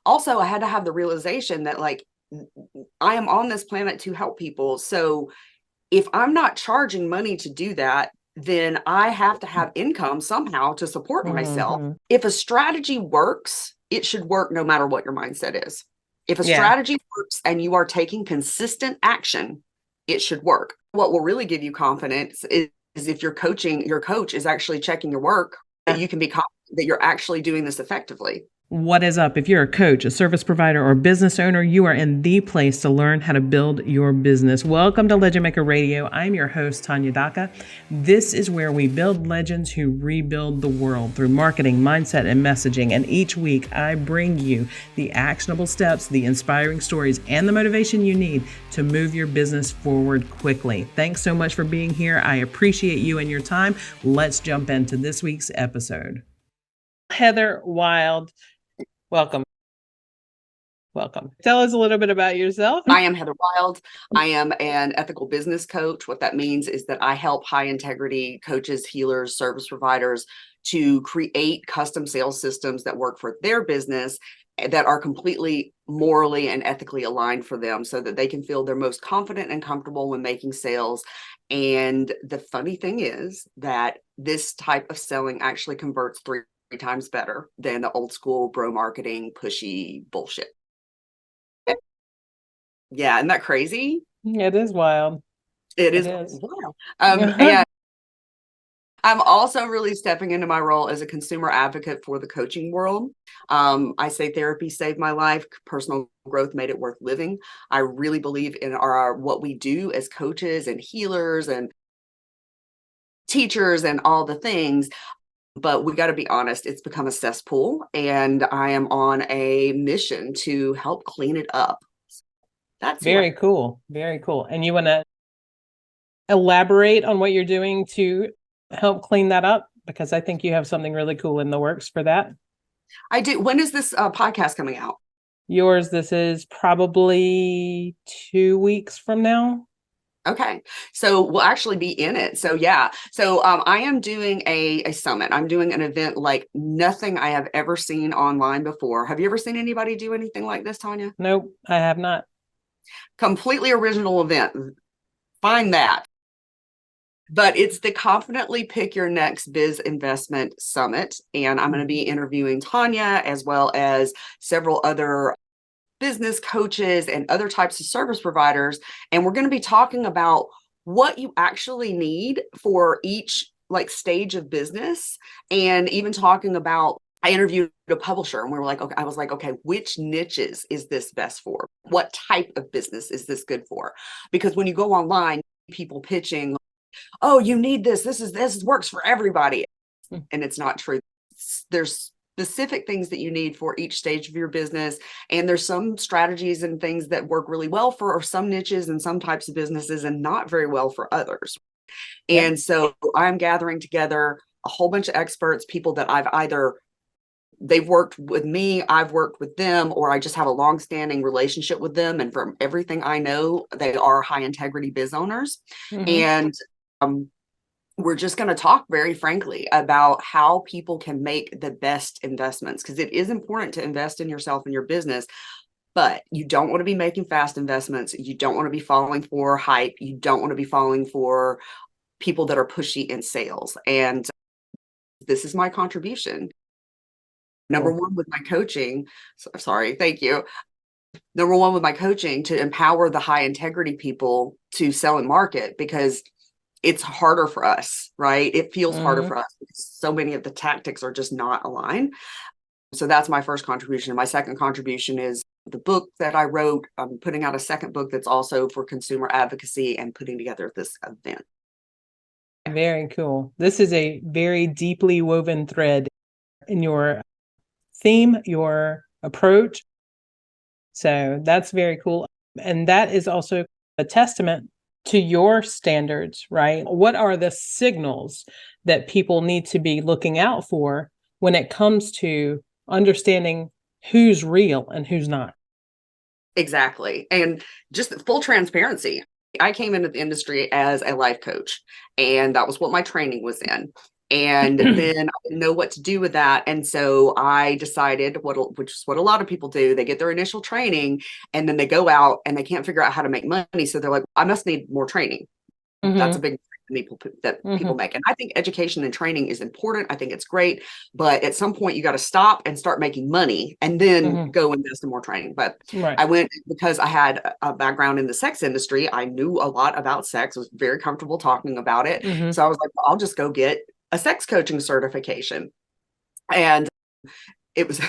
Also, I had to have the realization that like I am on this planet to help people. So if I'm not charging money to do that, then I have to have income somehow to support myself. Hmm. If a strategy works, it should work no matter what your mindset is. If a Yeah. strategy works and you are taking consistent action, it should work. What will really give you confidence is if your coach is actually checking your work, that you can be confident that you're actually doing this effectively. What is up? If you're a coach, a service provider, or business owner, you are in the place to learn how to build your business. Welcome to Legend Maker Radio. I'm your host, Tanya Daka. This is where we build legends who rebuild the world through marketing, mindset, and messaging. And each week, I bring you the actionable steps, the inspiring stories, and the motivation you need to move your business forward quickly. Thanks so much for being here. I appreciate you and your time. Let's jump into this week's episode. Heather Wylde. Welcome. Welcome. Tell us a little bit about yourself. I am Heather Wylde. I am an ethical business coach. What that means is that I help high integrity coaches, healers, service providers to create custom sales systems that work for their business that are completely morally and ethically aligned for them so that they can feel their most confident and comfortable when making sales. And the funny thing is that this type of selling actually converts three times better than the old school bro marketing pushy bullshit. Yeah, isn't that crazy? It is wild. It It is is. wild. And I'm also really stepping into my role as a consumer advocate for the coaching world. I say therapy saved my life. Personal growth made it worth living. I really believe in our what we do as coaches and healers and teachers and all the things. But we got to be honest, it's become a cesspool, and I am on a mission to help clean it up. That's who I Very cool. Very cool. And you want to elaborate on what you're doing to help clean that up? Because I think you have something really cool in the works for that. I do. When is this podcast coming out? Yours, this is probably 2 weeks from now. Okay. So we'll actually be in it. So yeah. So I am doing a summit. I'm doing an event like nothing I have ever seen online before. Have you ever seen anybody do anything like this, Tanya? Nope, I have not. Completely original event. Find that. But it's the Confidently Pick Your Next Biz Investment Summit. And I'm going to be interviewing Tanya as well as several other business coaches and other types of service providers. And we're going to be talking about what you actually need for each like stage of business, and even talking about I interviewed a publisher and we were like, okay, I was like, okay, which niches is this best for? What type of business is this good for? Because when you go online, people pitching, oh, you need this. This works for everybody. And it's not true. There's specific things that you need for each stage of your business. And there's some strategies and things that work really well for some niches and some types of businesses and not very well for others. Yep. And so I'm gathering together a whole bunch of experts, people that I've either they've worked with me, I've worked with them, or I just have a long-standing relationship with them. And from everything I know, they are high integrity biz owners. Mm-hmm. And we're just going to talk very frankly about how people can make the best investments, because it is important to invest in yourself and your business, but you don't want to be making fast investments. You don't want to be falling for hype. You don't want to be falling for people that are pushy in sales. And this is my contribution. Number Cool. one with my coaching. Sorry, thank you. Number one with my coaching to empower the high integrity people to sell and market, because it's harder for us, right? It feels harder Mm-hmm. for us because so many of the tactics are just not aligned. So that's my first contribution. My second contribution is the book that I wrote. I'm putting out a second book that's also for consumer advocacy and putting together this event. Very cool. This is a very deeply woven thread in your theme, your approach. So that's very cool. And that is also a testament to your standards, right? What are the signals that people need to be looking out for when it comes to understanding who's real and who's not? Exactly. And just full transparency. I came into the industry as a life coach, and that was what my training was in. And then I didn't know what to do with that. And so I decided which is what a lot of people do. They get their initial training and then they go out and they can't figure out how to make money. So they're like, I must need more training. That's a big that people make. And I think education and training is important. I think it's great. But at some point you got to stop and start making money and then go invest in more training. But I went because I had a background in the sex industry. I knew a lot about sex, was very comfortable talking about it. So I was like, well, I'll just go get a sex coaching certification. And it was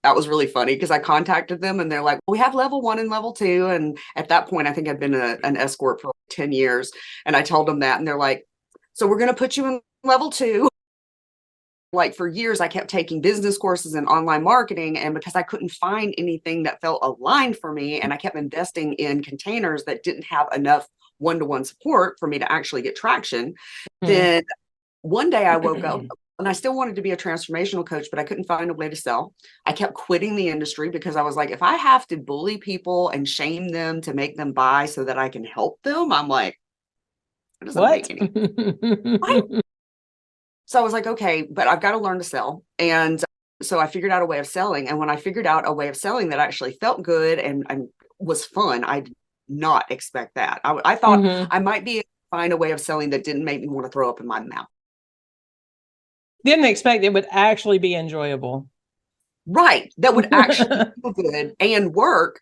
that was really funny because I contacted them and they're like, well, we have level 1 and level 2. And at that point, I think I'd been an escort for 10 years. And I told them that, and they're like, so we're going to put you in level 2. Like for years, I kept taking business courses and online marketing. And because I couldn't find anything that felt aligned for me, and I kept investing in containers that didn't have enough one-to-one support for me to actually get traction, then one day I woke up and I still wanted to be a transformational coach, but I couldn't find a way to sell. I kept quitting the industry because I was like, if I have to bully people and shame them to make them buy so that I can help them, I'm like, it doesn't make any sense. So I was like, okay, but I've got to learn to sell. And so I figured out a way of selling. And when I figured out a way of selling that actually felt good and was fun, I did not expect that. I thought I might be able to find a way of selling that didn't make me want to throw up in my mouth. Didn't expect it would actually be enjoyable. Right. That would actually feel good and work.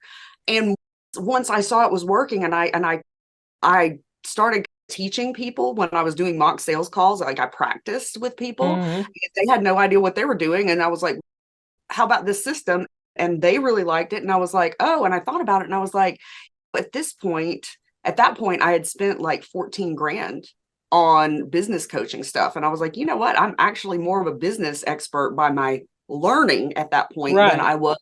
And once I saw it was working and I started teaching people when I was doing mock sales calls, like I practiced with people. They had no idea what they were doing. And I was like, how about this system? And they really liked it. And I was like, oh, and I thought about it and I was like, at that point, I had spent like 14 grand on business coaching stuff. And I was like, you know what? I'm actually more of a business expert by my learning at that point than I was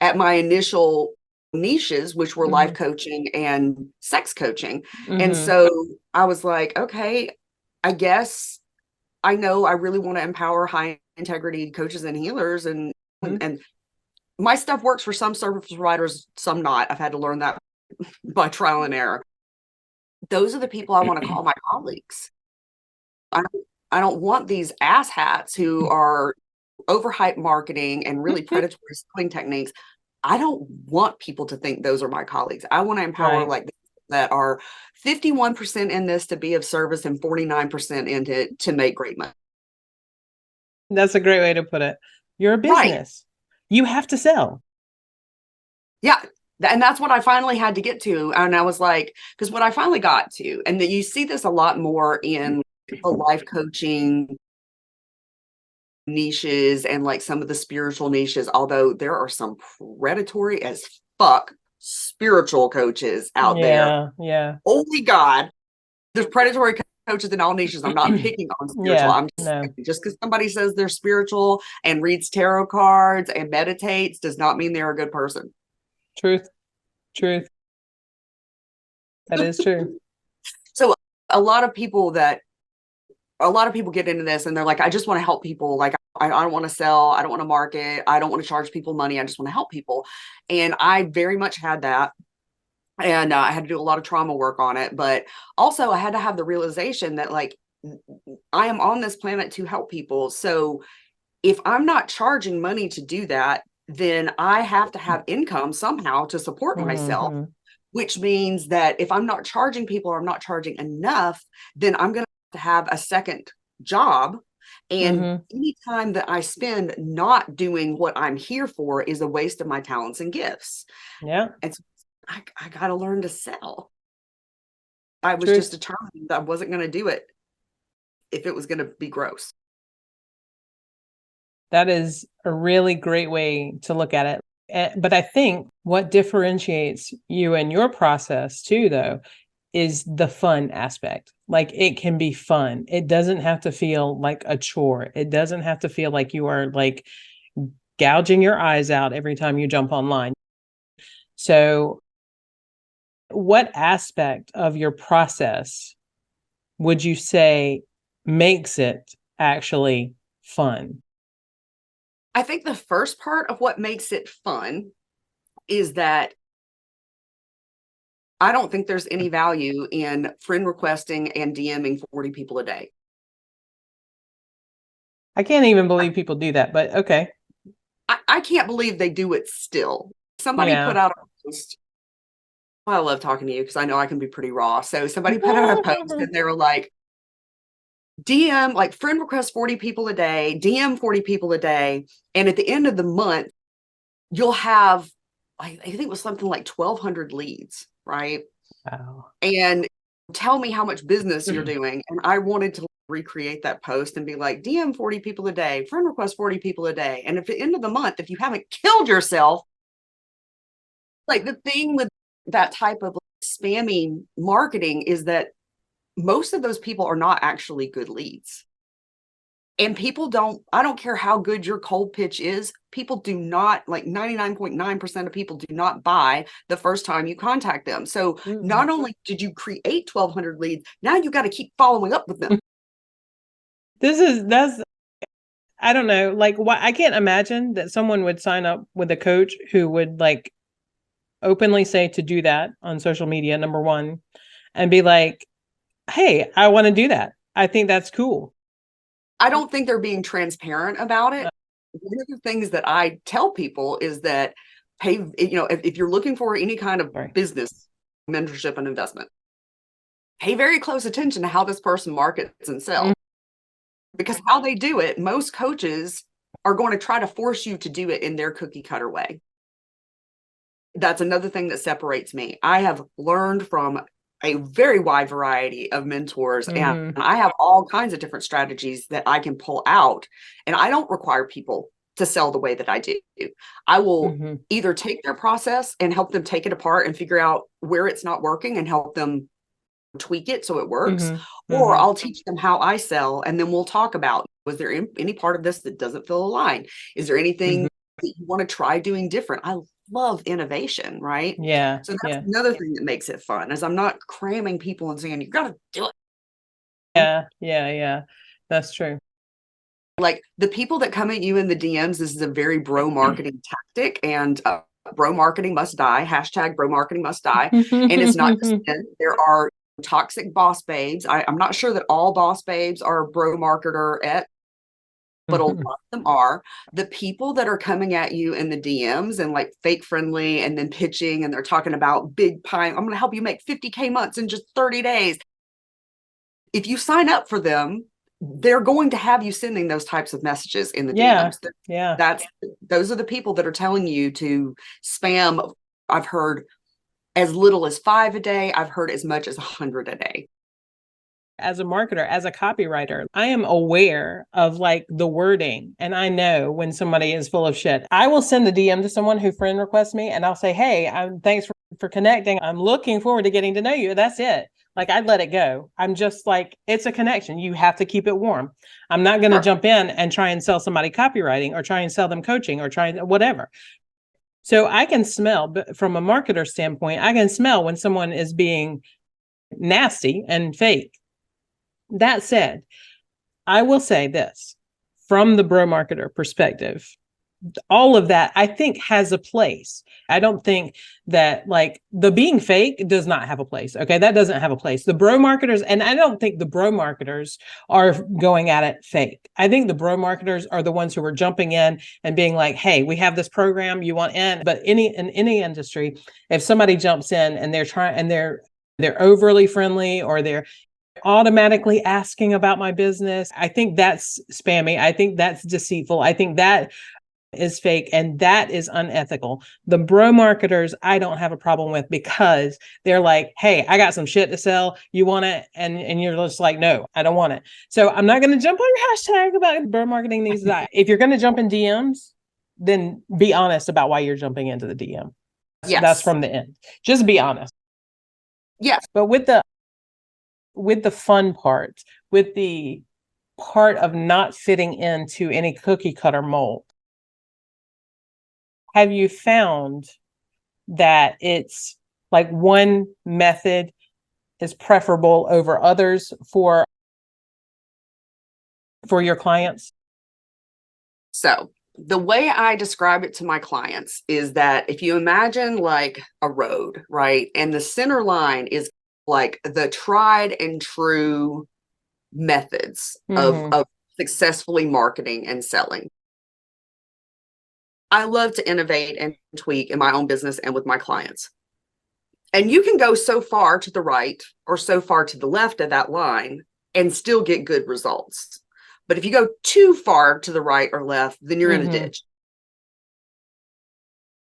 at my initial niches, which were life coaching and sex coaching. And so I was like, okay, I guess I know I really want to empower high integrity coaches and healers and my stuff works for some service providers, some not. I've had to learn that by trial and error. Those are the people I want to call my colleagues. I don't want these asshats who are overhyped marketing and really predatory selling techniques. I don't want people to think those are my colleagues. I want to empower like that are 51% in this to be of service and 49% into it to make great money. That's a great way to put it. You're a business. You have to sell. Yeah. And that's what I finally had to get to. And I was like, because what I finally got to, and that you see this a lot more in the life coaching niches and like some of the spiritual niches, although there are some predatory as fuck spiritual coaches out there. Yeah. Holy God. There's predatory coaches in all niches. I'm not picking on spiritual. I'm just because somebody says they're spiritual and reads tarot cards and meditates does not mean they're a good person. Truth. That is true. So a lot of people get into this and they're like, I just want to help people. Like, I don't want to sell. I don't want to market. I don't want to charge people money. I just want to help people. And I very much had that. And I had to do a lot of trauma work on it. But also I had to have the realization that like, I am on this planet to help people. So if I'm not charging money to do that, then I have to have income somehow to support myself, which means that if I'm not charging people or I'm not charging enough, then I'm going to have a second job. And any time that I spend not doing what I'm here for is a waste of my talents and gifts. Yeah. And so I got to learn to sell. I was just determined that I wasn't going to do it if it was going to be gross. That is a really great way to look at it. But I think what differentiates you and your process too, though, is the fun aspect. Like it can be fun. It doesn't have to feel like a chore. It doesn't have to feel like you are like gouging your eyes out every time you jump online. So what aspect of your process would you say makes it actually fun? I think the first part of what makes it fun is that I don't think there's any value in friend requesting and DMing 40 people a day. I can't even believe people do that, but okay. I can't believe they do it still. Somebody put Yeah. out a post. Well, I love talking to you because I know I can be pretty raw. So somebody put out a post and they were like, DM, like friend request 40 people a day, DM 40 people a day. And at the end of the month, you'll have, I think it was something like 1,200 leads, right? Wow. And tell me how much business you're doing. And I wanted to recreate that post and be like, DM 40 people a day, friend request 40 people a day. And at the end of the month, if you haven't killed yourself, like the thing with that type of spammy marketing is that most of those people are not actually good leads. And people I don't care how good your cold pitch is, people do not, like 99.9% of people do not buy the first time you contact them. So not only did you create 1,200 leads, now you got to keep following up with them. That's, I don't know, like why I can't imagine that someone would sign up with a coach who would like openly say to do that on social media, number one, and be like, hey, I want to do that. I think that's cool. I don't think they're being transparent about it. One of the things that I tell people is that, hey, if you're looking for any kind of business mentorship and investment, pay very close attention to how this person markets and sells. Because how they do it, most coaches are going to try to force you to do it in their cookie cutter way. That's another thing that separates me. I have learned from a very wide variety of mentors, and I have all kinds of different strategies that I can pull out. And I don't require people to sell the way that I do. I will either take their process and help them take it apart and figure out where it's not working and help them tweak it so it works, or I'll teach them how I sell, and then we'll talk about, was there any part of this that doesn't feel aligned? Is there anything that you want to try doing different? I love innovation, right? Yeah. So that's another thing that makes it fun, is I'm not cramming people and saying, you got to do it. Yeah. That's true. Like the people that come at you in the DMs, this is a very bro marketing tactic, and bro marketing must die. Hashtag bro marketing must die. And it's not just men. There are toxic boss babes. I'm not sure that all boss babes are bro marketer but a lot of them are. The people that are coming at you in the DMs and like fake friendly and then pitching, and they're talking about big pie, I'm going to help you make 50K months in just 30 days. If you sign up for them, they're going to have you sending those types of messages in the DMs. Those are the people that are telling you to spam. I've heard as little as 5 a day. I've heard as much as 100 a day. As a marketer, as a copywriter, I am aware of like the wording, and I know when somebody is full of shit. I will send a DM to someone who friend requests me, and I'll say, hey, thanks for connecting. I'm looking forward to getting to know you. That's it. Like I'd let it go. I'm just like, it's a connection. You have to keep it warm. I'm not going to jump in and try and sell somebody copywriting or try and sell them coaching or try whatever. So I can smell, but from a marketer standpoint, I can smell when someone is being nasty and fake. That said, I will say this from the bro marketer perspective, all of that I think has a place. I don't think that like the being fake does not have a place. Okay. That doesn't have a place. The bro marketers, and I don't think the bro marketers are going at it fake. I think the bro marketers are the ones who are jumping in and being like, hey, we have this program you want in. But in any industry, if somebody jumps in and they're trying and they're overly friendly or they're automatically asking about my business, I think that's spammy. I think that's deceitful. I think that is fake, and that is unethical. The bro marketers, I don't have a problem with, because they're like, hey, I got some shit to sell. You want it? And you're just like, no, I don't want it. So I'm not going to jump on your hashtag about bro marketing these days. If you're going to jump in DMs, then be honest about why you're jumping into the DM. That's from the end. Just be honest. Yes. But with the fun part, with the part of not fitting into any cookie cutter mold, have you found that it's like one method is preferable over others for your clients? So the way I describe it to my clients is that if you imagine like a road, right? And the center line is like the tried and true methods of successfully marketing and selling. I love to innovate and tweak in my own business and with my clients. And you can go so far to the right or so far to the left of that line and still get good results. But if you go too far to the right or left, then you're in a ditch.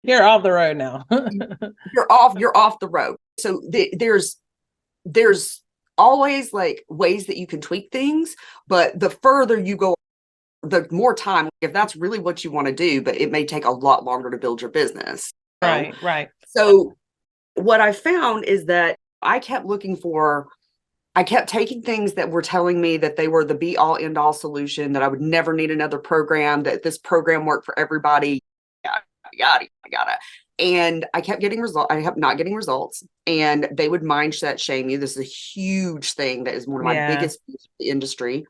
You're off the road now. You're off the road. So there's always like ways that you can tweak things, but the further you go, the more time, if that's really what you want to do, but it may take a lot longer to build your business. Right. So what I found is that I kept taking things that were telling me that they were the be all end all solution, that I would never need another program, that this program worked for everybody, yada. And I kept getting results. I kept not getting results, and they would mindset shame you. This is a huge thing that is one of my biggest in the industry.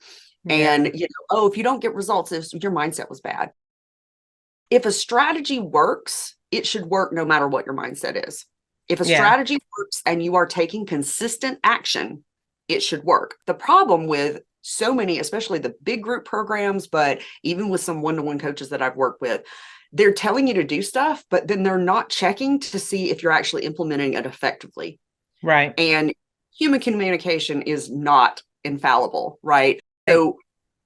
And if you don't get results, your mindset was bad. If a strategy works, it should work no matter what your mindset is. If a strategy works and you are taking consistent action, it should work. The problem with so many, especially the big group programs, but even with some one-to-one coaches that I've worked with, they're telling you to do stuff, but then they're not checking to see if you're actually implementing it effectively. Right. And human communication is not infallible, right? So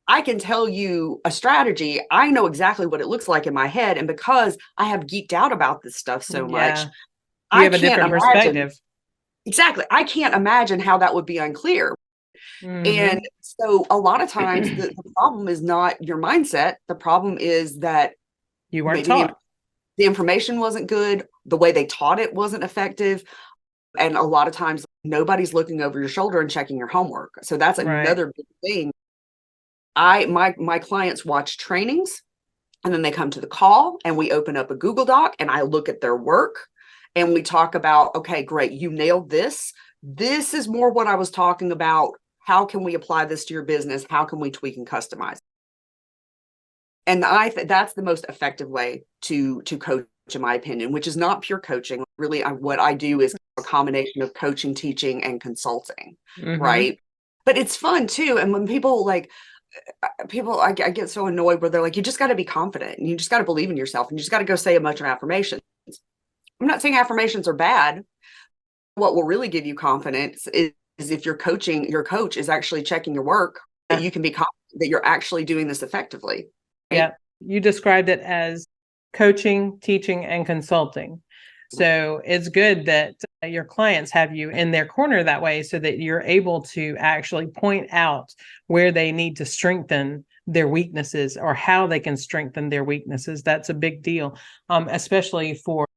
I can tell you a strategy. I know exactly what it looks like in my head. And because I have geeked out about this stuff so much, you have a different perspective. Exactly. I can't imagine how that would be unclear. And so a lot of times the problem is not your mindset. The problem is that you weren't taught. The information wasn't good. The way they taught it wasn't effective. And a lot of times nobody's looking over your shoulder and checking your homework. So that's another big thing. My clients watch trainings, and then they come to the call and we open up a Google Doc and I look at their work and we talk about, okay, great, you nailed this. This is more what I was talking about. How can we apply this to your business? How can we tweak and customize? And that's the most effective way to coach, in my opinion, which is not pure coaching. Really, what I do is a combination of coaching, teaching, and consulting, right? But it's fun too. And when people I get so annoyed where they're like, you just got to be confident and you just got to believe in yourself and you just got to go say a bunch of affirmations. I'm not saying affirmations are bad. What will really give you confidence is if your coach is actually checking your work, that you can be confident that you're actually doing this effectively. Right? Yeah. You described it as coaching, teaching, and consulting. So it's good that your clients have you in their corner that way so that you're able to actually point out where they need to strengthen their weaknesses or how they can strengthen their weaknesses. That's a big deal, especially for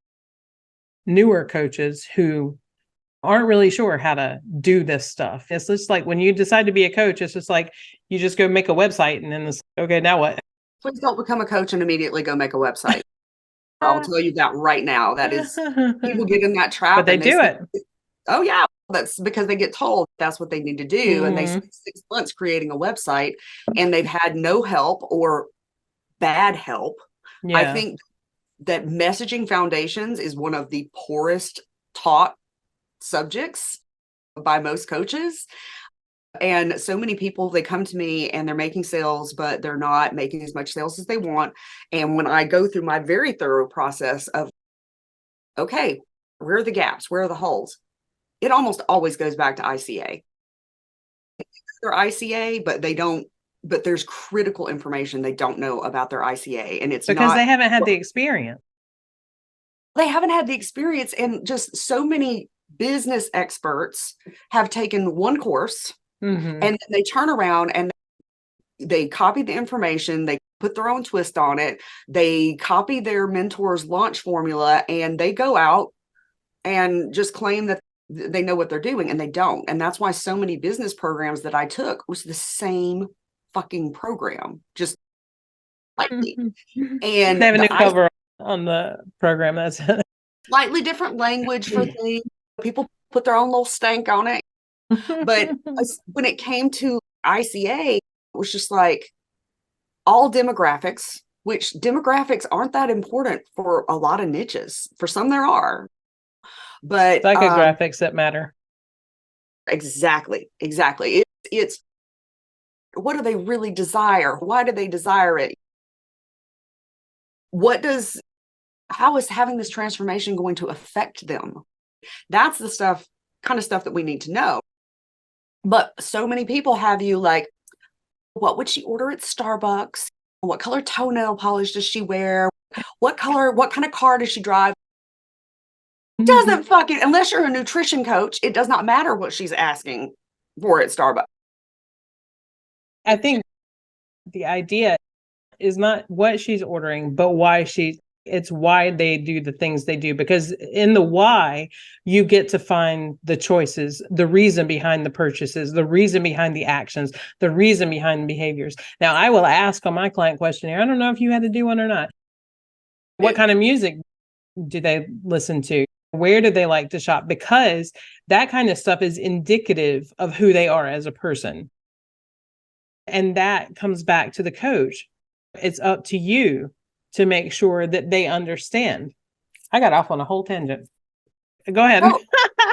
newer coaches who aren't really sure how to do this stuff. It's just like when you decide to be a coach, it's just like you just go make a website and then it's okay, now what? Please don't become a coach and immediately go make a website. I'll tell you that right now. That is, people get in that trap. But they do it. Oh yeah, that's because they get told that's what they need to do. And they spend 6 months creating a website and they've had no help or bad help. Yeah. I think that messaging foundations is one of the poorest taught subjects by most coaches. And so many people, they come to me and they're making sales, but they're not making as much sales as they want. And when I go through my very thorough process of, okay, where are the gaps? Where are the holes? It almost always goes back to ICA. They're ICA, but there's critical information they don't know about their ICA. And it's because they haven't had the experience. They haven't had the experience. And just so many business experts have taken one course and then they turn around and they copy the information, they put their own twist on it, they copy their mentor's launch formula, and they go out and just claim that they know what they're doing, and they don't. And that's why so many business programs that I took was the same fucking program, just slightly. And they have a new cover on the program. That's slightly different language for things. People put their own little stank on it. But when it came to ICA, it was just like all demographics, which demographics aren't that important for a lot of niches. For some there are, but psychographics that matter. Exactly. It's What do they really desire? Why do they desire it? How is having this transformation going to affect them? That's the kind of stuff that we need to know. But so many people have you like, what would she order at Starbucks? What color toenail polish does she wear? What kind of car does she drive? Doesn't fucking, unless you're a nutrition coach, it does not matter what she's asking for at Starbucks. I think the idea is not what she's ordering, but it's why they do the things they do, because in the why you get to find the choices, the reason behind the purchases, the reason behind the actions, the reason behind the behaviors. Now, I will ask on my client questionnaire, I don't know if you had to do one or not, what kind of music do they listen to? Where do they like to shop? Because that kind of stuff is indicative of who they are as a person. And that comes back to the coach. It's up to you to make sure that they understand. I got off on a whole tangent. Go ahead. No,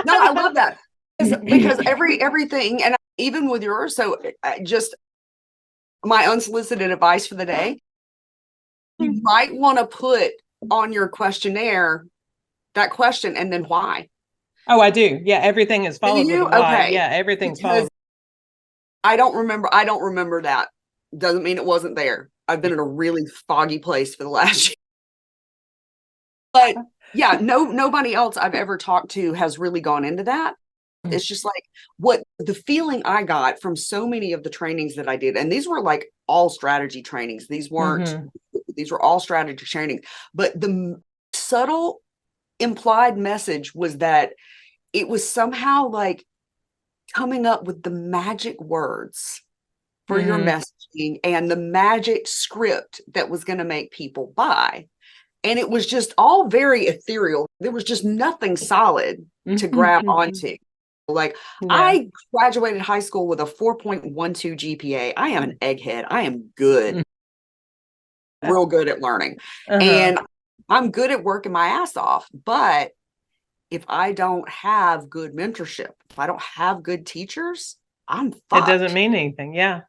I love that because everything, and even with yours, so just my unsolicited advice for the day, you might want to put on your questionnaire that question and then why. Oh, I do. Yeah, everything is followed with a why. Okay. Yeah, everything's followed. I don't remember that. Doesn't mean it wasn't there. I've been in a really foggy place for the last year. But yeah, nobody else I've ever talked to has really gone into that. It's just like what the feeling I got from so many of the trainings that I did, and these were like all strategy trainings. These were all strategy trainings, but the subtle implied message was that it was somehow like coming up with the magic words for your messaging and the magic script that was going to make people buy. And it was just all very ethereal. There was just nothing solid to grab onto. Like, I graduated high school with a 4.12 GPA. I am an egghead. I am good. Real good at learning. And I'm good at working my ass off. But if I don't have good mentorship, if I don't have good teachers, I'm fucked. It doesn't mean anything. Yeah.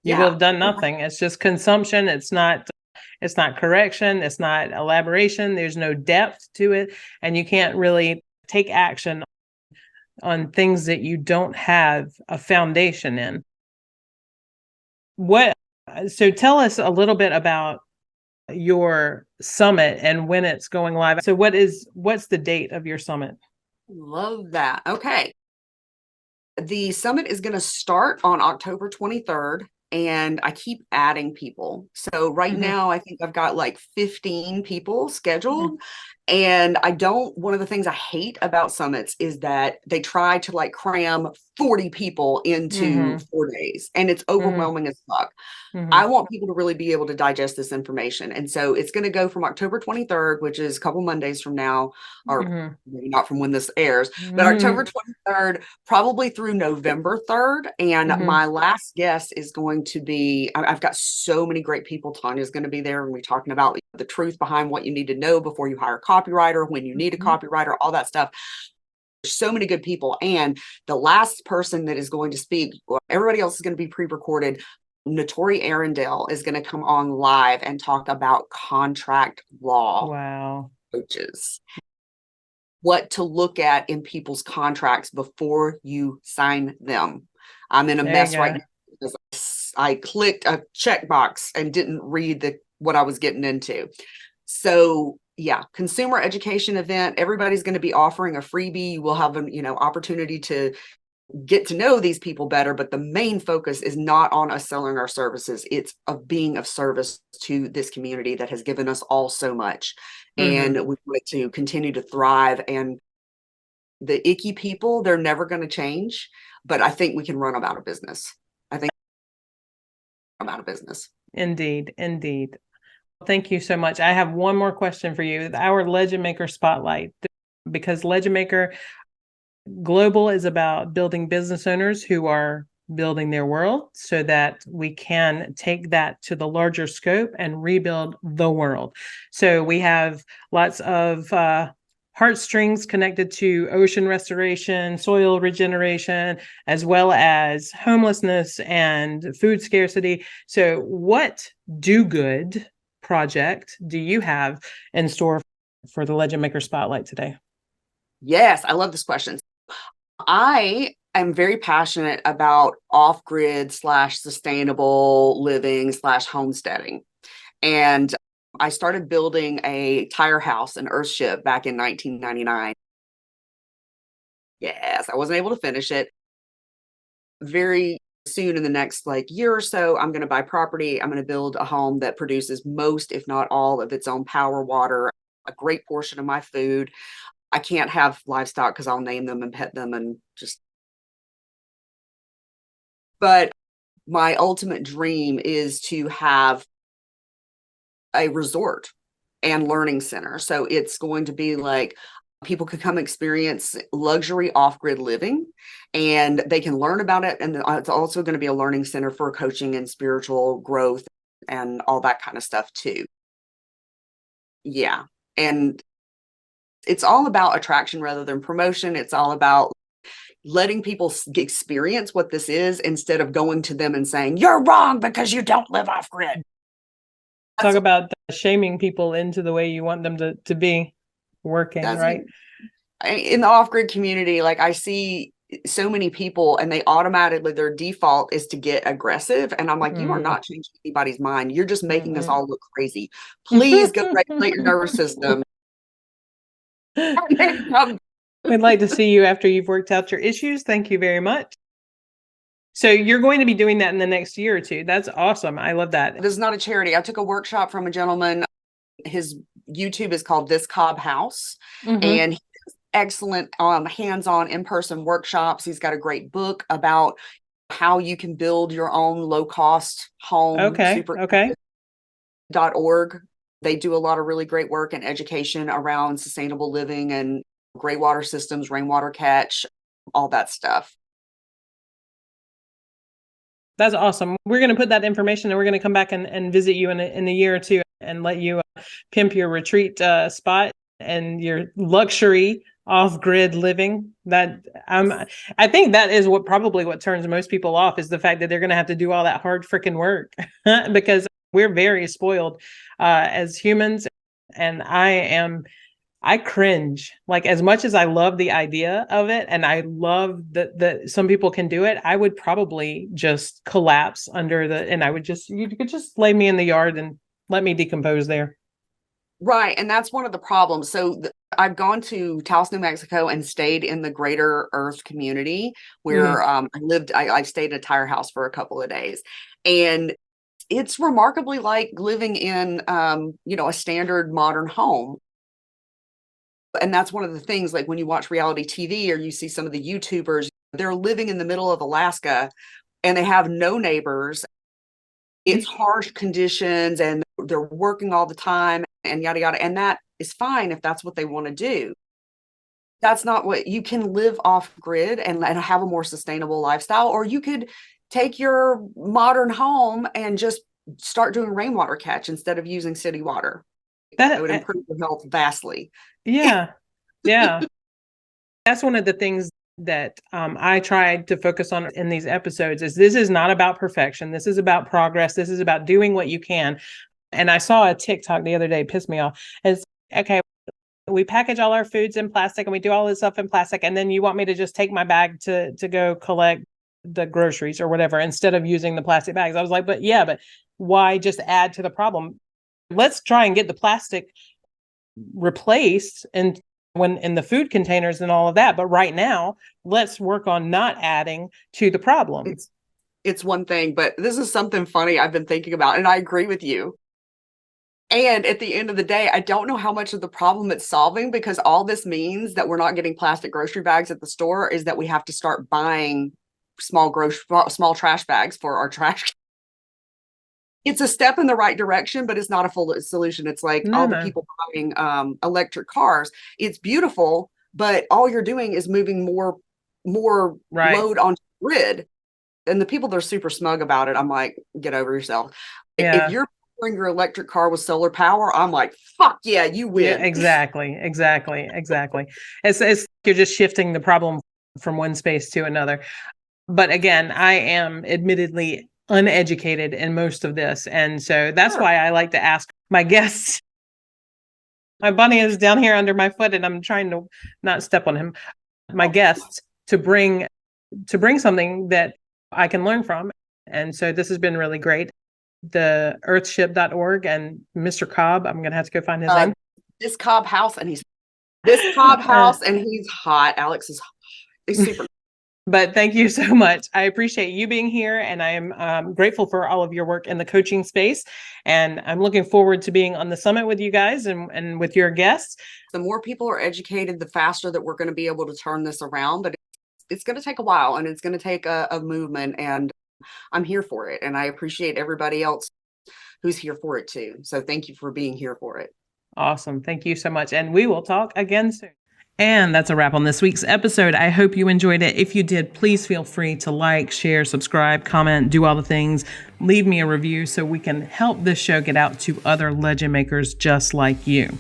You will have done nothing. It's just consumption. It's not correction. It's not elaboration. There's no depth to it. And you can't really take action on things that you don't have a foundation in. So tell us a little bit about your summit and when it's going live. So what's the date of your summit? Love that. Okay. The summit is going to start on October 23rd. And I keep adding people. So right now, I think I've got like 15 people scheduled. And one of the things I hate about summits is that they try to like cram 40 people into 4 days, and it's overwhelming as fuck. I want people to really be able to digest this information. And so it's going to go from October 23rd, which is a couple Mondays from now, or maybe not from when this airs, but October 23rd, probably through November 3rd. And my last guest is going to be, I've got so many great people. Tanya's going to be there, and we're talking about the truth behind what you need to know before you hire a copywriter, when you need a copywriter, all that stuff. There's so many good people. And the last person that is going to speak, everybody else is going to be pre-recorded. Notori Arundel is going to come on live and talk about contract law. Wow. Coaches. What to look at in people's contracts before you sign them. I'm in a mess right now because I clicked a checkbox and didn't read what I was getting into. So yeah, consumer education event. Everybody's going to be offering a freebie. You will have an opportunity to get to know these people better, but the main focus is not on us selling our services. It's of being of service to this community that has given us all so much. And we want it to continue to thrive. And the icky people, they're never going to change, but I think we can run them out of business. Indeed. Thank you so much. I have one more question for you. Our Legend Maker Spotlight, because Legend Maker Global is about building business owners who are building their world so that we can take that to the larger scope and rebuild the world. So we have lots of heartstrings connected to ocean restoration, soil regeneration, as well as homelessness and food scarcity. So what do-good project do you have in store for the Legend Maker Spotlight today? Yes, I love this question. I am very passionate about off-grid / sustainable living / homesteading. And I started building a tire house in Earthship back in 1999. Yes, I wasn't able to finish it. Very soon in the next year or so, I'm going to buy property. I'm going to build a home that produces most, if not all, of its own power, water, a great portion of my food. I can't have livestock because I'll name them and pet them and just. But my ultimate dream is to have a resort and learning center. So it's going to be like people could come experience luxury off-grid living and they can learn about it. And it's also going to be a learning center for coaching and spiritual growth and all that kind of stuff too. Yeah. And it's all about attraction rather than promotion. It's all about letting people experience what this is instead of going to them and saying, you're wrong because you don't live off grid. Talk about shaming people into the way you want them to be working, right? In the off-grid community, I see so many people and they automatically, their default is to get aggressive. And I'm like, you are not changing anybody's mind. You're just making us all look crazy. Please go regulate your nervous system. We'd like to see you after you've worked out your issues. Thank you very much. So you're going to be doing that in the next year or two. That's awesome. I love that. This is not a charity. I took a workshop from a gentleman. His YouTube is called This Cobb House. And he does excellent hands-on in-person workshops. He's got a great book about how you can build your own low-cost home. Okay. .org. They do a lot of really great work in education around sustainable living and gray water systems, rainwater catch, all that stuff. That's awesome. We're going to put that information and we're going to come back and visit you in a year or two and let you pimp your retreat spot and your luxury off-grid living. That I think that is what turns most people off, is the fact that they're going to have to do all that hard freaking work because we're very spoiled as humans. And I cringe. As much as I love the idea of it and I love that some people can do it, I would probably just collapse under and you could just lay me in the yard and let me decompose there. Right. And that's one of the problems. So I've gone to Taos, New Mexico and stayed in the Greater Earth community where I stayed in a tire house for a couple of days. And it's remarkably like living in, a standard modern home. And that's one of the things, when you watch reality TV or you see some of the YouTubers, they're living in the middle of Alaska and they have no neighbors. It's harsh conditions and they're working all the time and yada, yada. And that is fine if that's what they want to do. That's not what you can live off grid and have a more sustainable lifestyle. Or you could take your modern home and just start doing rainwater catch instead of using city water. That would improve your health vastly. Yeah. Yeah. That's one of the things that I tried to focus on in these episodes this is not about perfection. This is about progress. This is about doing what you can. And I saw a TikTok the other day, pissed me off. It's okay. We package all our foods in plastic and we do all this stuff in plastic. And then you want me to just take my bag to go collect the groceries or whatever, instead of using the plastic bags. I was like, but why just add to the problem? Let's try and get the plastic replaced and when in the food containers and all of that. But right now, let's work on not adding to the problem. It's one thing, but this is something funny I've been thinking about, and I agree with you. And at the end of the day, I don't know how much of the problem it's solving, because all this means that we're not getting plastic grocery bags at the store is that we have to start buying small trash bags for our trash. It's a step in the right direction, but it's not a full solution. It's like all the people buying electric cars. It's beautiful, but all you're doing is moving more load onto the grid. And the people that are super smug about it, I'm like, get over yourself. Yeah. If you're powering your electric car with solar power, I'm like, fuck yeah, you win. Yeah, exactly. It's you're just shifting the problem from one space to another. But again, I am admittedly uneducated in most of this. And so that's Sure. why I like to ask my guests. My bunny is down here under my foot and I'm trying to not step on him. My guests to bring something that I can learn from. And so this has been really great. The earthship.org and Mr. Cobb, I'm going to have to go find his name. This Cobb House, and he's hot. Alex is he's super. But thank you so much. I appreciate you being here, and I am grateful for all of your work in the coaching space. And I'm looking forward to being on the summit with you guys and with your guests. The more people are educated, the faster that we're going to be able to turn this around. But it's going to take a while, and it's going to take a movement, and I'm here for it. And I appreciate everybody else who's here for it too. So thank you for being here for it. Awesome. Thank you so much. And we will talk again soon. And that's a wrap on this week's episode. I hope you enjoyed it. If you did, please feel free to like, share, subscribe, comment, do all the things. Leave me a review so we can help this show get out to other legend makers just like you.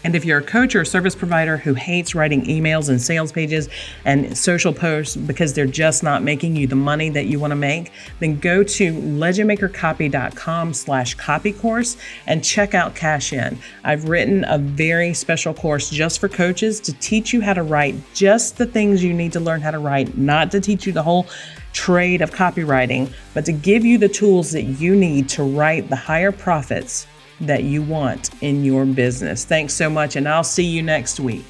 And if you're a coach or a service provider who hates writing emails and sales pages and social posts because they're just not making you the money that you want to make, then go to legendmakercopy.com/copy course and check out Cash In. I've written a very special course just for coaches to teach you how to write just the things you need to learn how to write, not to teach you the whole trade of copywriting, but to give you the tools that you need to write the higher profits that you want in your business. Thanks so much, and I'll see you next week.